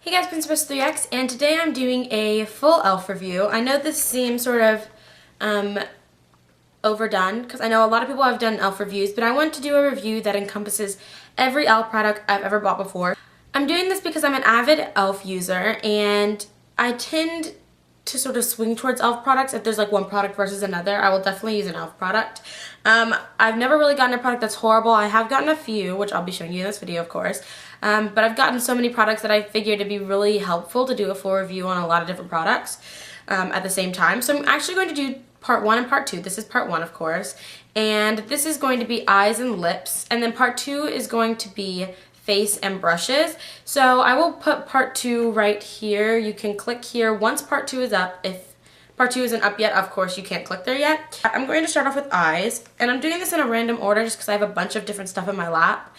Hey guys, Princess 3X, and today I'm doing a full e.l.f. review. I know this seems sort of overdone because I know a lot of people have done e.l.f. reviews, but I want to do a review that encompasses every e.l.f. product I've ever bought before. I'm doing this because I'm an avid e.l.f. user, and I tend to sort of swing towards e.l.f. products. If there's like one product versus another, I will definitely use an e.l.f. product. I've never really gotten a product that's horrible. I have gotten a few, which I'll be showing you in this video, of course. But I've gotten so many products that I figured it'd be really helpful to do a full review on a lot of different products at the same time. So I'm actually going to do part 1 and part 2. This is part 1, of course. And this is going to be eyes and lips. And then part 2 is going to be face and brushes. So I will put part 2 right here. You can click here once part 2 is up. If part 2 isn't up yet, of course you can't click there yet. I'm going to start off with eyes, and I'm doing this in a random order just because I have a bunch of different stuff in my lap.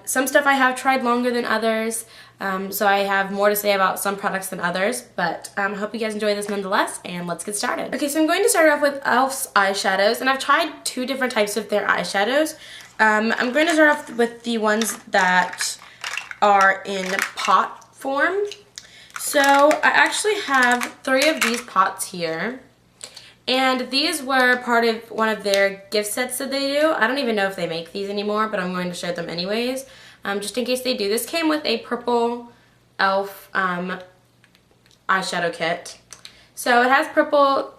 Some stuff I have tried longer than others, so I have more to say about some products than others, but I hope you guys enjoy this nonetheless, and let's get started. Okay, so I'm going to start off with e.l.f.'s eyeshadows, and I've tried 2 different types of their eyeshadows. I'm going to start off with the ones that are in pot form. So I actually have 3 of these pots here, and these were part of one of their gift sets that they do. I don't even know if they make these anymore, but I'm going to show them anyways, just in case they do. This came with a purple e.l.f. Eyeshadow kit. So it has purple,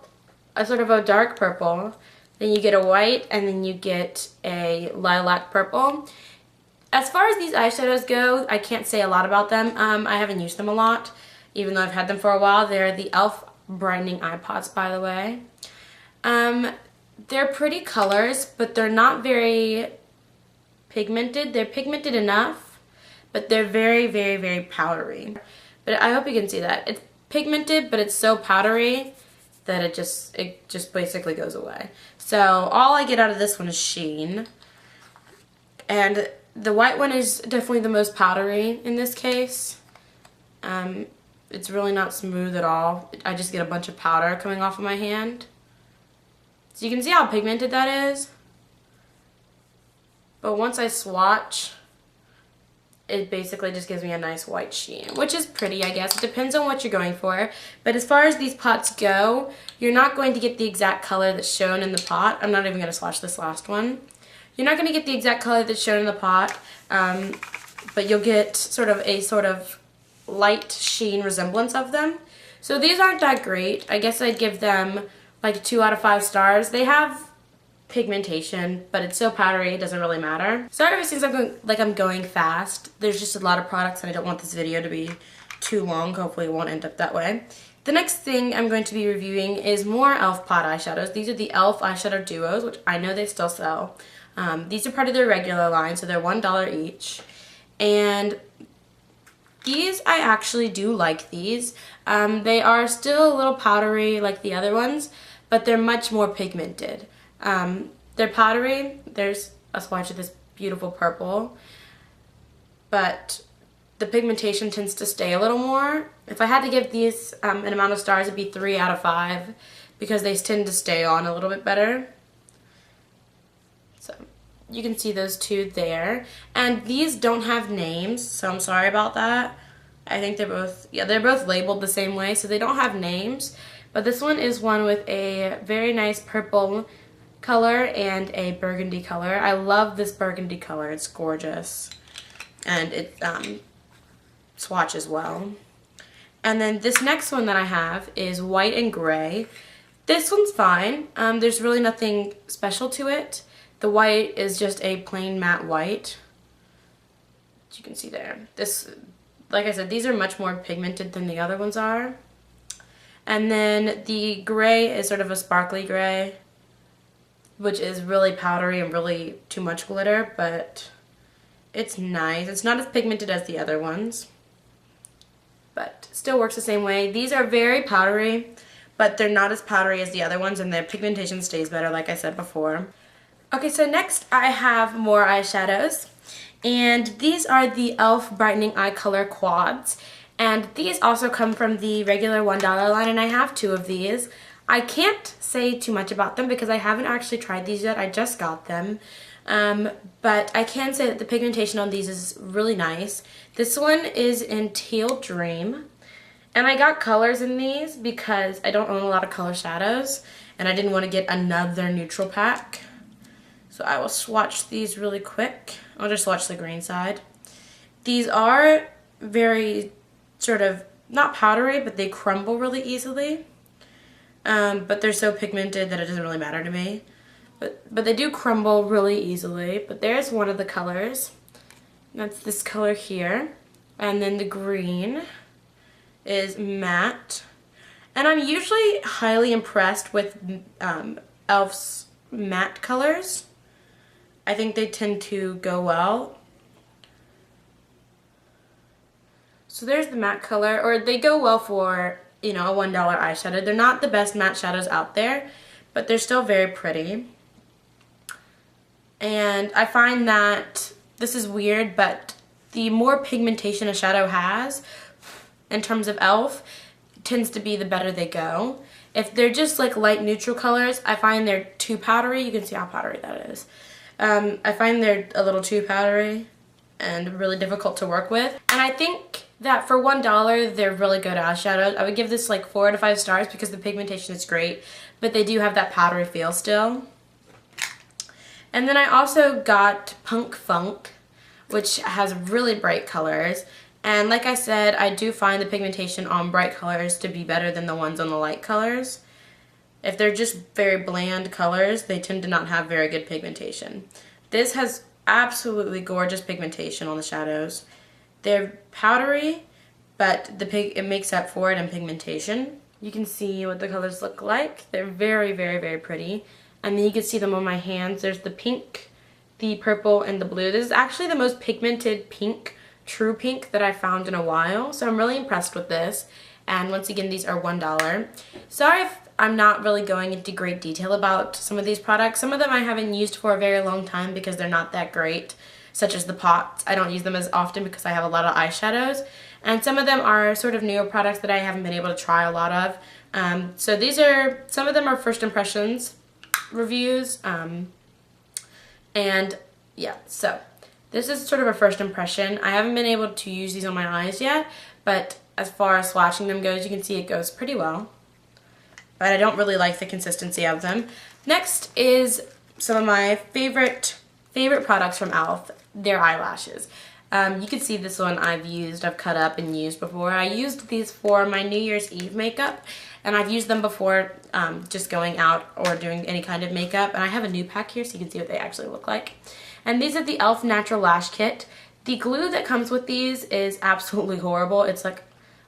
a sort of a dark purple, then you get a white, and then you get a lilac purple. As far as these eyeshadows go, I can't say a lot about them. I haven't used them a lot, even though I've had them for a while. They're the e.l.f. Brightening Eye Pots, by the way. They're pretty colors, but they're not very pigmented. They're pigmented enough, but they're very, very, very powdery. But I hope you can see that. It's pigmented, but it's so powdery that it just basically goes away. So all I get out of this one is sheen. And the white one is definitely the most powdery in this case. It's really not smooth at all. I just get a bunch of powder coming off of my hand. So you can see how pigmented that is. But once I swatch, it basically just gives me a nice white sheen, which is pretty, I guess. It depends on what you're going for. But as far as these pots go, you're not going to get the exact color that's shown in the pot. I'm not even going to swatch this last one. You're not going to get the exact color that's shown in the pot, but you'll get sort of light sheen resemblance of them. So these aren't that great. I guess I'd give them like 2 out of 5 stars. They have pigmentation, but it's so powdery it doesn't really matter. Sorry if it seems like I'm going fast. There's just a lot of products and I don't want this video to be too long. Hopefully it won't end up that way. The next thing I'm going to be reviewing is more e.l.f. pot eyeshadows. These are the e.l.f. eyeshadow duos, which I know they still sell. These are part of their regular line, so they're $1 each. And these, I actually do like these. They are still a little powdery like the other ones, but they're much more pigmented. They're powdery. There's a swatch of this beautiful purple, but the pigmentation tends to stay a little more. If I had to give these an amount of stars, it'd be 3 out of 5 because they tend to stay on a little bit better. So you can see those 2 there. And these don't have names, so I'm sorry about that. I think they're both labeled the same way, so they don't have names. But this one is one with a very nice purple color and a burgundy color. I love this burgundy color. It's gorgeous. And it swatches well. And then this next one that I have is white and gray. This one's fine. There's really nothing special to it. The white is just a plain matte white, as you can see there. This, like I said, these are much more pigmented than the other ones are. And then the gray is sort of a sparkly gray, which is really powdery and really too much glitter, but it's nice. It's not as pigmented as the other ones, but still works the same way. These are very powdery, but they're not as powdery as the other ones, and their pigmentation stays better, like I said before. Okay, so next I have more eyeshadows, and these are the e.l.f. Brightening Eye Color Quads, and these also come from the regular $1 line, and I have 2 of these. I can't say too much about them because I haven't actually tried these yet. I just got them. But I can say that the pigmentation on these is really nice. This one is in Teal Dream. And I got colors in these because I don't own a lot of color shadows and I didn't want to get another neutral pack. So I will swatch these really quick. I'll just swatch the green side. These are very sort of, not powdery, but they crumble really easily. But they're so pigmented that it doesn't really matter to me. But they do crumble really easily. But there's one of the colors. That's this color here. And then the green is matte. And I'm usually highly impressed with E.L.F's matte colors. I think they tend to go well. So there's the matte color, or they go well for, you know, a $1 eyeshadow. They're not the best matte shadows out there, but they're still very pretty. And I find that, this is weird, but the more pigmentation a shadow has, in terms of E.L.F, tends to be the better they go. If they're just like light neutral colors, I find they're too powdery. You can see how powdery that is. I find they're a little too powdery and really difficult to work with. And I think that for $1, they're really good eyeshadows. I would give this like 4 to 5 stars because the pigmentation is great, but they do have that powdery feel still. And then I also got Punk Funk, which has really bright colors. And like I said, I do find the pigmentation on bright colors to be better than the ones on the light colors. If they're just very bland colors, they tend to not have very good pigmentation. This has absolutely gorgeous pigmentation on the shadows. They're powdery, but it makes up for it in pigmentation. You can see what the colors look like. They're very, very, very pretty. And then you can see them on my hands. There's the pink, the purple, and the blue. This is actually the most pigmented pink, true pink, that I've found in a while. So I'm really impressed with this. And once again, these are $1. Sorry if I'm not really going into great detail about some of these products. Some of them I haven't used for a very long time because they're not that great, such as the pots. I don't use them as often because I have a lot of eyeshadows. And some of them are sort of newer products that I haven't been able to try a lot of. So these are, some of them are first impressions reviews. And yeah, so this is sort of a first impression. I haven't been able to use these on my eyes yet, but as far as swatching them goes, you can see it goes pretty well. But I don't really like the consistency of them. Next is some of my favorite products from E.L.F, their eyelashes. You can see this one I've cut up and used before. I used these for my New Year's Eve makeup, and I've used them before just going out or doing any kind of makeup. And I have a new pack here so you can see what they actually look like. And these are the E.L.F Natural Lash Kit. The glue that comes with these is absolutely horrible. It's like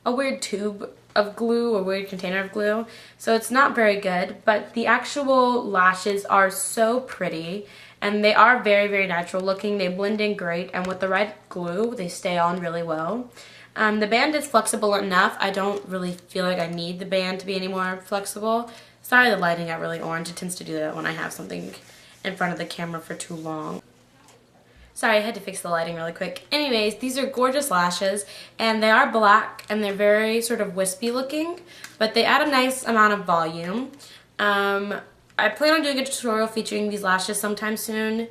a weird tube of glue, a weird container of glue. So it's not very good, but the actual lashes are so pretty. And they are very, very natural looking. They blend in great, and with the right glue, they stay on really well. The band is flexible enough. I don't really feel like I need the band to be any more flexible. Sorry, the lighting got really orange. It tends to do that when I have something in front of the camera for too long. Sorry, I had to fix the lighting really quick. Anyways, these are gorgeous lashes, and they are black, and they're very sort of wispy looking, but they add a nice amount of volume. I plan on doing a tutorial featuring these lashes sometime soon,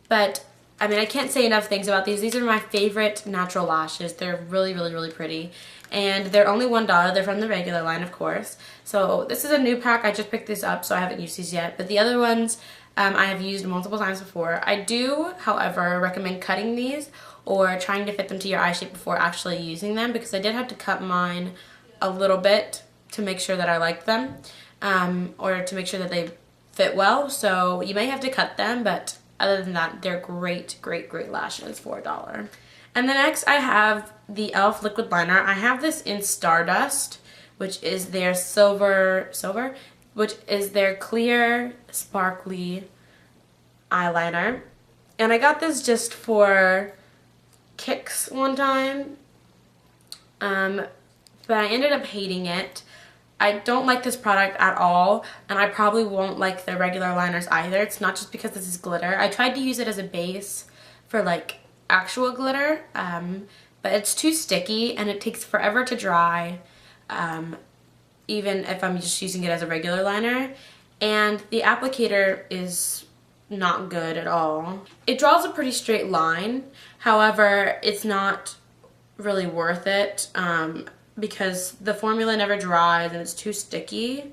but I mean, I can't say enough things about these. These are my favorite natural lashes. They're really, really, really pretty, and they're only $1. They're from the regular line, of course. So this is a new pack. I just picked this up, so I haven't used these yet, but the other ones I have used multiple times before. I do, however, recommend cutting these or trying to fit them to your eye shape before actually using them, because I did have to cut mine a little bit to make sure that I liked them, or to make sure that they fit well. So you may have to cut them, but other than that, they're great, great, great lashes for $1. And then next I have the E.L.F liquid liner. I have this in Stardust, which is their which is their clear, sparkly eyeliner. And I got this just for kicks one time, but I ended up hating it. I don't like this product at all, and I probably won't like the regular liners either. It's not just because this is glitter. I tried to use it as a base for like actual glitter, but it's too sticky and it takes forever to dry, even if I'm just using it as a regular liner. And the applicator is not good at all. It draws a pretty straight line. However, it's not really worth it because the formula never dries and it's too sticky.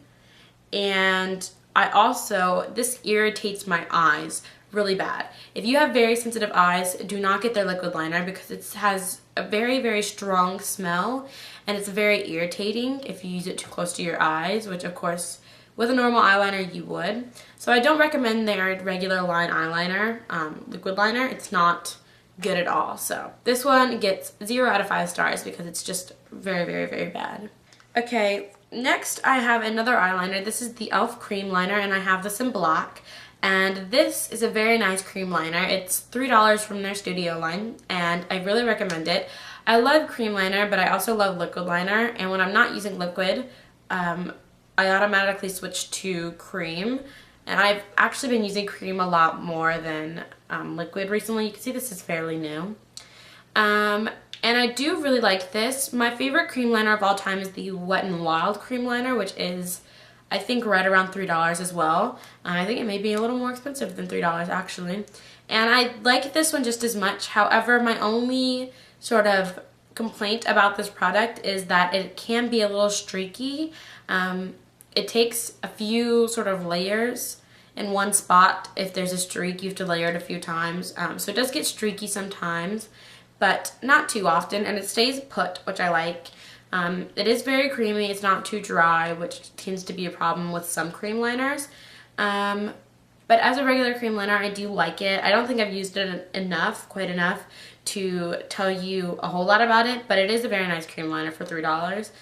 And this irritates my eyes really bad. If you have very sensitive eyes, do not get their liquid liner because it has a very, very strong smell and it's very irritating if you use it too close to your eyes, which of course with a normal eyeliner you would. So I don't recommend their regular line eyeliner, liquid liner. It's not good at all. So this one gets 0 out of 5 stars because it's just very, very, very bad. Okay, next I have another eyeliner. This is the E.L.F. cream liner and I have this in black. And this is a very nice cream liner. It's $3 from their studio line and I really recommend it. I love cream liner, but I also love liquid liner, and when I'm not using liquid, I automatically switch to cream. And I've actually been using cream a lot more than liquid recently. You can see this is fairly new. And I do really like this. My favorite cream liner of all time is the Wet n Wild cream liner, which is I think right around $3 as well. I think it may be a little more expensive than $3 actually. And I like this one just as much. However, my only sort of complaint about this product is that it can be a little streaky. It takes a few sort of layers in one spot. If there's a streak, you have to layer it a few times. So it does get streaky sometimes, but not too often, and it stays put, which I like. It is very creamy. It's not too dry, which tends to be a problem with some cream liners. But as a regular cream liner, I do like it. I don't think I've used it quite enough to tell you a whole lot about it, but it is a very nice cream liner for $3.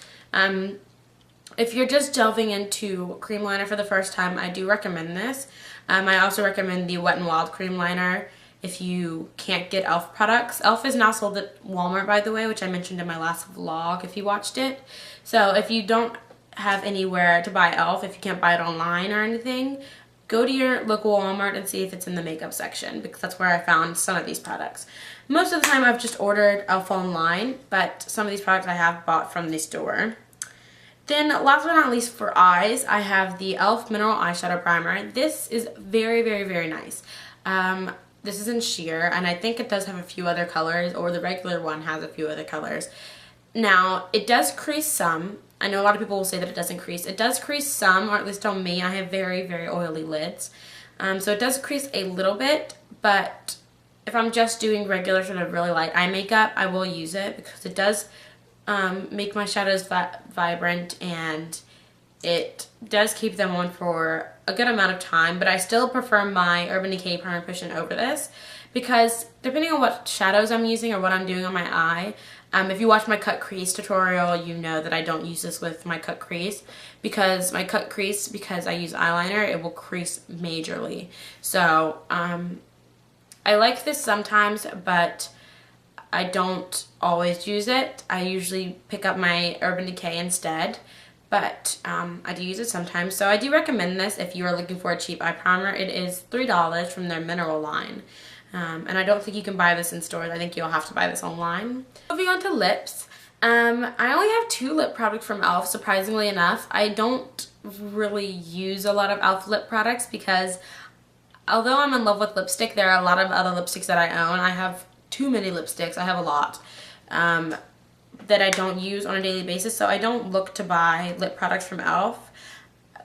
If you're just delving into cream liner for the first time, I do recommend this. I also recommend the Wet n Wild cream liner if you can't get E.L.F. products. E.L.F. is now sold at Walmart, by the way, which I mentioned in my last vlog if you watched it. So if you don't have anywhere to buy E.L.F., if you can't buy it online or anything, go to your local Walmart and see if it's in the makeup section, because that's where I found some of these products. Most of the time I've just ordered E.L.F. online, but some of these products I have bought from the store. Then last but not least for eyes, I have the E.L.F. Mineral Eyeshadow Primer. This is very, very, very nice. This is in sheer, and I think it does have a few other colors, or the regular one has a few other colors. Now, it does crease some. I know a lot of people will say that it doesn't crease. It does crease some, or at least on me. I have very, very oily lids. So it does crease a little bit, but if I'm just doing regular sort of really light eye makeup, I will use it because it does make my shadows vibrant, and it does keep them on for a good amount of time. But I still prefer my Urban Decay Primer Cushion over this because depending on what shadows I'm using or what I'm doing on my eye, if you watch my cut crease tutorial, you know that I don't use this with my cut crease because I use eyeliner, it will crease majorly. So I like this sometimes, but I don't always use it. I usually pick up my Urban Decay instead, but I do use it sometimes. So I do recommend this if you are looking for a cheap eye primer. It is $3 from their mineral line. And I don't think you can buy this in stores. I think you'll have to buy this online. Moving on to lips. I only have 2 lip products from E.L.F. surprisingly enough. I don't really use a lot of E.L.F. lip products because although I'm in love with lipstick, there are a lot of other lipsticks that I own. I have too many lipsticks. I have a lot that I don't use on a daily basis, so I don't look to buy lip products from E.L.F.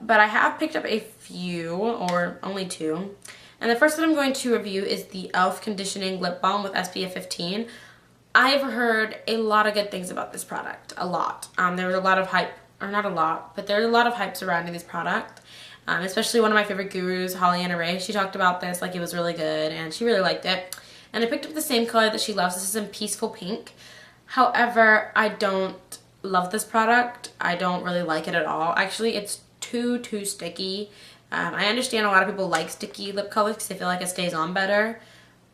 But I have picked up a few, or only 2. And the first that I'm going to review is the E.L.F. Conditioning Lip Balm with SPF 15. I've heard a lot of good things about this product. A lot. There was a lot of hype, or not a lot, but there's a lot of hype surrounding this product. Especially one of my favorite gurus, Holly Anna Ray. She talked about this like it was really good, and she really liked it. And I picked up the same color that she loves. This is in Peaceful Pink. However, I don't love this product. I don't really like it at all. Actually, it's too sticky. I understand a lot of people like sticky lip colors because they feel like it stays on better,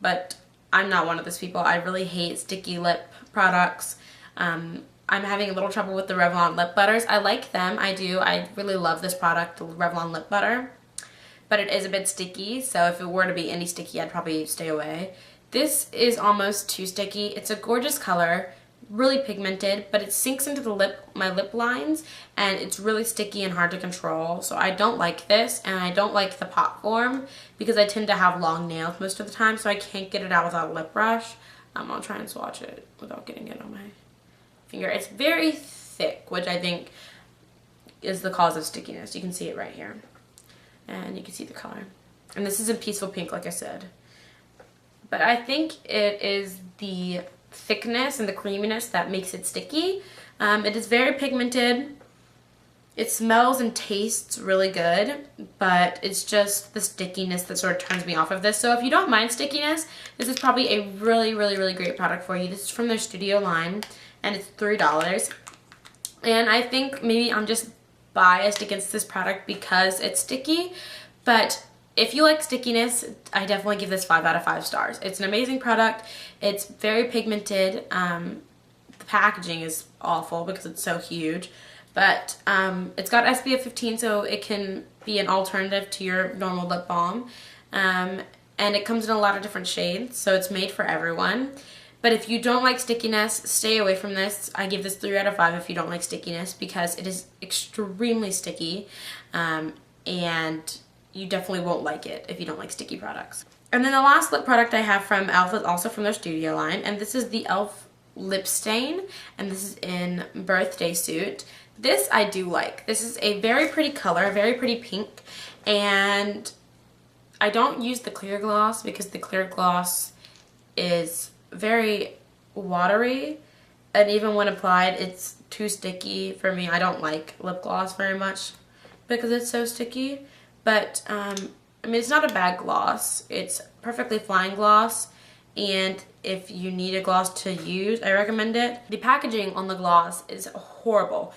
but I'm not one of those people. I really hate sticky lip products. I'm having a little trouble with the Revlon lip butters. I like them. I do. I really love this product, the Revlon lip butter, but it is a bit sticky, so if it were to be any sticky, I'd probably stay away. This is almost too sticky. It's a gorgeous color, really pigmented, but it sinks into the my lip lines, and it's really sticky and hard to control. So I don't like this, and I don't like the pot form because I tend to have long nails most of the time, so I can't get it out without a lip brush. I'll try and swatch it without getting it on my finger. It's very thick, which I think is the cause of stickiness. You can see it right here, and you can see the color. And this is a peaceful pink, like I said. But I think it is the thickness and the creaminess that makes it sticky. It is very pigmented. It smells and tastes really good, but it's just the stickiness that sort of turns me off of this. So if you don't mind stickiness, this is probably a really, really, really great product for you. This is from their studio line, and it's $3. And I think maybe I'm just biased against this product because it's sticky, but if you like stickiness, I definitely give this 5 out of 5 stars. It's an amazing product. It's very pigmented. The packaging is awful because it's so huge, but it's got SPF 15, so it can be an alternative to your normal lip balm. And it comes in a lot of different shades, so it's made for everyone. But if you don't like stickiness, stay away from this. I give this 3 out of 5 if you don't like stickiness, because it is extremely sticky, and you definitely won't like it if you don't like sticky products. And then the last lip product I have from E.L.F. is also from their studio line, and this is the E.L.F. Lip Stain, and this is in Birthday Suit. This I do like. This is a very pretty color, very pretty pink, and I don't use the clear gloss because the clear gloss is very watery, and even when applied, it's too sticky for me. I don't like lip gloss very much because it's so sticky. But, I mean, it's not a bad gloss. It's perfectly fine gloss, and if you need a gloss to use, I recommend it. The packaging on the gloss is horrible.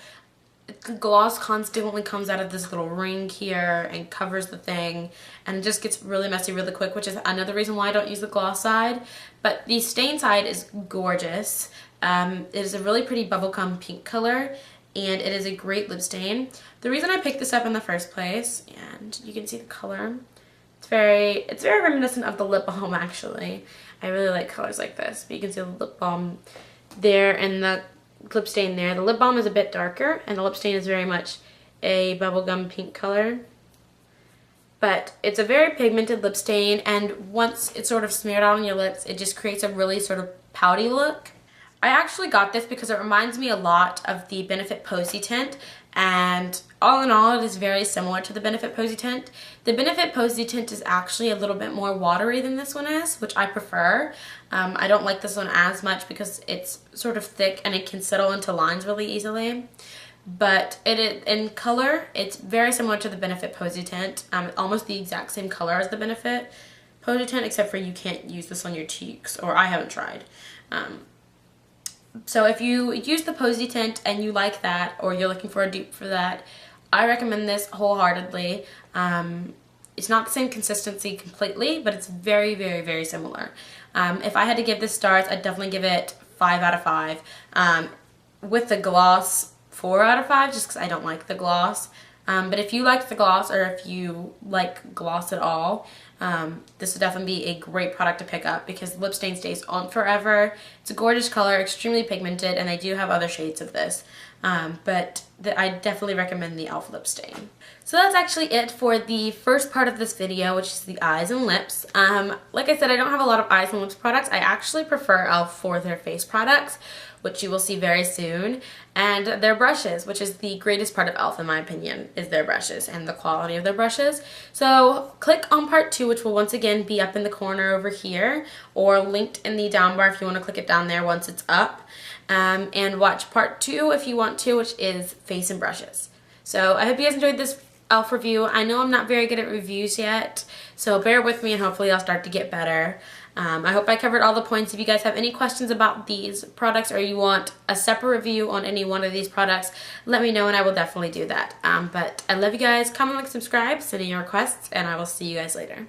The gloss constantly comes out of this little ring here and covers the thing, and it just gets really messy really quick, which is another reason why I don't use the gloss side. But the stain side is gorgeous. It is a really pretty bubblegum pink color, and it is a great lip stain. The reason I picked this up in the first place, and you can see the color, it's very reminiscent of the lip balm, actually. I really like colors like this, but you can see the lip balm there and the lip stain there. The lip balm is a bit darker, and the lip stain is very much a bubblegum pink color. But it's a very pigmented lip stain, and once it's sort of smeared out on your lips, it just creates a really sort of pouty look. I actually got this because it reminds me a lot of the Benefit Posy tint, and all in all, it is very similar to the Benefit Posy tint. The Benefit Posy tint is actually a little bit more watery than this one is, which I prefer. I don't like this one as much because it's sort of thick and it can settle into lines really easily. But in color, it's very similar to the Benefit Posy tint, almost the exact same color as the Benefit Posy tint, except for you can't use this on your cheeks, or I haven't tried. So if you use the Posy tint and you like that, or you're looking for a dupe for that, I recommend this wholeheartedly. It's not the same consistency completely, but it's very, very, very similar. If I had to give this stars, I'd definitely give it 5 out of 5. With the gloss, 4 out of 5, just because I don't like the gloss. But if you like the gloss, or if you like gloss at all, this would definitely be a great product to pick up because lip stain stays on forever. It's a gorgeous color, extremely pigmented, and they do have other shades of this. But I definitely recommend the E.L.F. lip stain. So that's actually it for the first part of this video, which is the eyes and lips. Like I said, I don't have a lot of eyes and lips products. I actually prefer E.L.F. for their face products, which you will see very soon, and their brushes, which is the greatest part of E.L.F. in my opinion, is their brushes and the quality of their brushes. So click on part 2, which will once again be up in the corner over here, or linked in the down bar if you want to click it down there once it's up, and watch part 2 if you want to, which is face and brushes. So I hope you guys enjoyed this E.L.F. review. I know I'm not very good at reviews yet, so bear with me and hopefully I'll start to get better. I hope I covered all the points. If you guys have any questions about these products, or you want a separate review on any one of these products, let me know and I will definitely do that. But I love you guys. Comment, like, subscribe, send in your requests, and I will see you guys later.